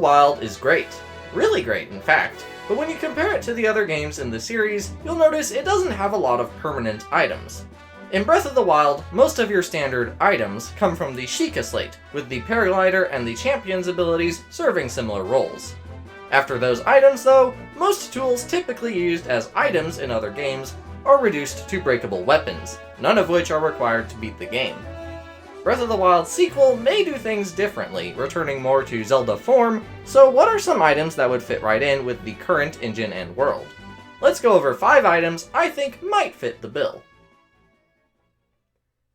Wild is great. Really great, in fact. But when you compare it to the other games in the series, you'll notice it doesn't have a lot of permanent items. In Breath of the Wild, most of your standard items come from the Sheikah Slate, with the Paraglider and the Champion's abilities serving similar roles. After those items, though, most tools typically used as items in other games are reduced to breakable weapons, none of which are required to beat the game. Breath of the Wild's sequel may do things differently, returning more to Zelda form, so what are some items that would fit right in with the current engine and world? Let's go over 5 items I think might fit the bill.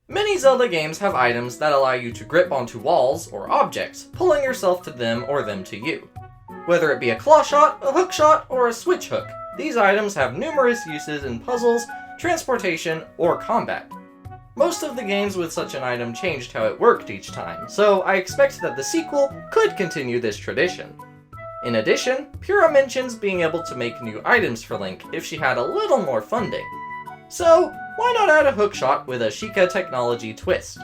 Many Zelda games have items that allow you to grip onto walls or objects, pulling yourself to them or them to you. Whether it be a claw shot, a hook shot, or a switch hook, these items have numerous uses in puzzles, transportation, or combat. Most of the games with such an item changed how it worked each time, so I expect that the sequel could continue this tradition. In addition, Pura mentions being able to make new items for Link if she had a little more funding. So, why not add a hookshot with a Sheikah technology twist?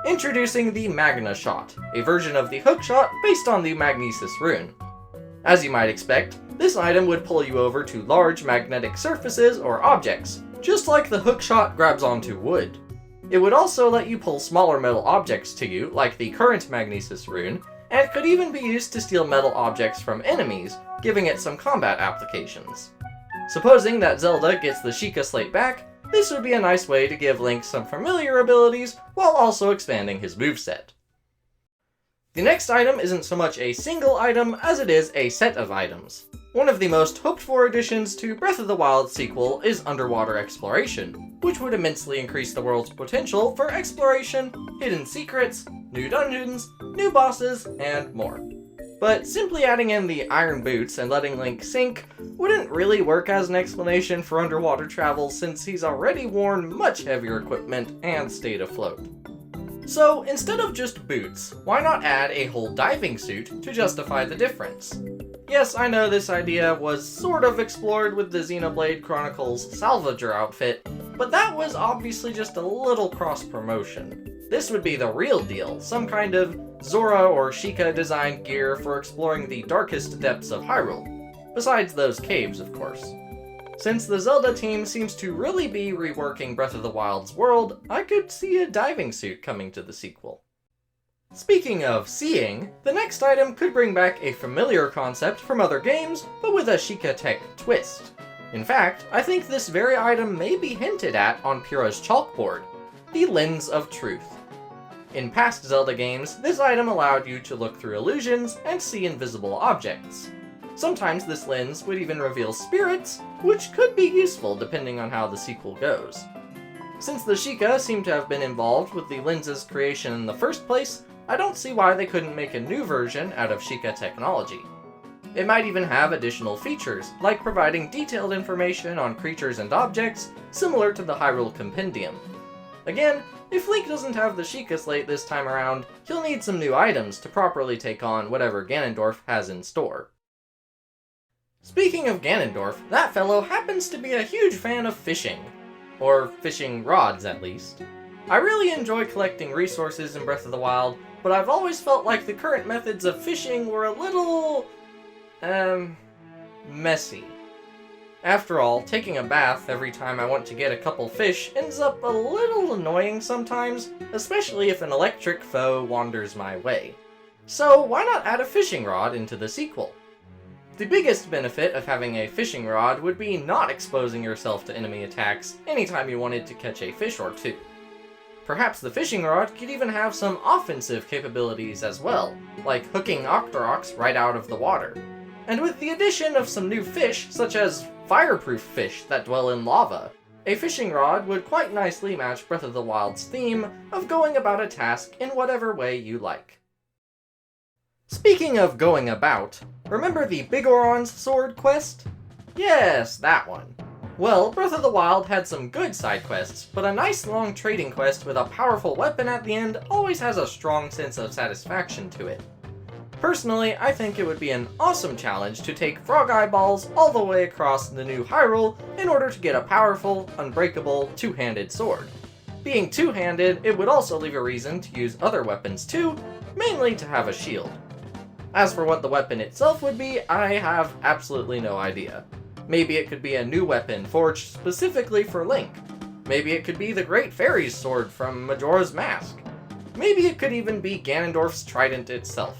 Introducing the Magna Shot, a version of the hookshot based on the Magnesis rune. As you might expect, this item would pull you over to large magnetic surfaces or objects, just like the hookshot grabs onto wood. It would also let you pull smaller metal objects to you, like the current Magnesis rune, and could even be used to steal metal objects from enemies, giving it some combat applications. Supposing that Zelda gets the Sheikah Slate back, this would be a nice way to give Link some familiar abilities while also expanding his moveset. The next item isn't so much a single item as it is a set of items. One of the most hoped for additions to Breath of the Wild sequel is underwater exploration, which would immensely increase the world's potential for exploration, hidden secrets, new dungeons, new bosses, and more. But simply adding in the iron boots and letting Link sink wouldn't really work as an explanation for underwater travel since he's already worn much heavier equipment and stayed afloat. So instead of just boots, why not add a whole diving suit to justify the difference? Yes, I know this idea was sort of explored with the Xenoblade Chronicles Salvager outfit, but that was obviously just a little cross-promotion. This would be the real deal, some kind of Zora or Sheikah designed gear for exploring the darkest depths of Hyrule. Besides those caves, of course. Since the Zelda team seems to really be reworking Breath of the Wild's world, I could see a diving suit coming to the sequel. Speaking of seeing, the next item could bring back a familiar concept from other games, but with a Sheikah tech twist. In fact, I think this very item may be hinted at on Pura's chalkboard, the Lens of Truth. In past Zelda games, this item allowed you to look through illusions and see invisible objects. Sometimes this lens would even reveal spirits, which could be useful depending on how the sequel goes. Since the Sheikah seem to have been involved with the lens's creation in the first place, I don't see why they couldn't make a new version out of Sheikah technology. It might even have additional features, like providing detailed information on creatures and objects, similar to the Hyrule Compendium. Again, if Link doesn't have the Sheikah Slate this time around, he'll need some new items to properly take on whatever Ganondorf has in store. Speaking of Ganondorf, that fellow happens to be a huge fan of fishing. Or fishing rods, at least. I really enjoy collecting resources in Breath of the Wild, but I've always felt like the current methods of fishing were a little... messy. After all, taking a bath every time I want to get a couple fish ends up a little annoying sometimes, especially if an electric foe wanders my way. So why not add a fishing rod into the sequel? The biggest benefit of having a fishing rod would be not exposing yourself to enemy attacks anytime you wanted to catch a fish or two. Perhaps the fishing rod could even have some offensive capabilities as well, like hooking Octoroks right out of the water. And with the addition of some new fish, such as fireproof fish that dwell in lava, a fishing rod would quite nicely match Breath of the Wild's theme of going about a task in whatever way you like. Speaking of going about, remember the Biggoron's sword quest? Yes, that one. Well, Breath of the Wild had some good side quests, but a nice long trading quest with a powerful weapon at the end always has a strong sense of satisfaction to it. Personally, I think it would be an awesome challenge to take frog eyeballs all the way across the new Hyrule in order to get a powerful, unbreakable, two-handed sword. Being two-handed, it would also leave a reason to use other weapons too, mainly to have a shield. As for what the weapon itself would be, I have absolutely no idea. Maybe it could be a new weapon forged specifically for Link. Maybe it could be the Great Fairy's sword from Majora's Mask. Maybe it could even be Ganondorf's trident itself.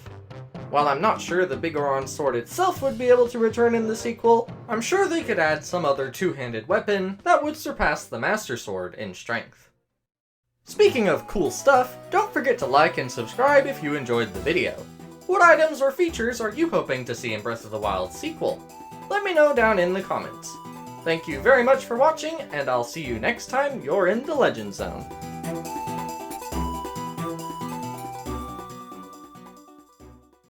While I'm not sure the Biggoron sword itself would be able to return in the sequel, I'm sure they could add some other two-handed weapon that would surpass the Master Sword in strength. Speaking of cool stuff, don't forget to like and subscribe if you enjoyed the video. What items or features are you hoping to see in Breath of the Wild sequel? Let me know down in the comments. Thank you very much for watching, and I'll see you next time you're in the Legend Zone.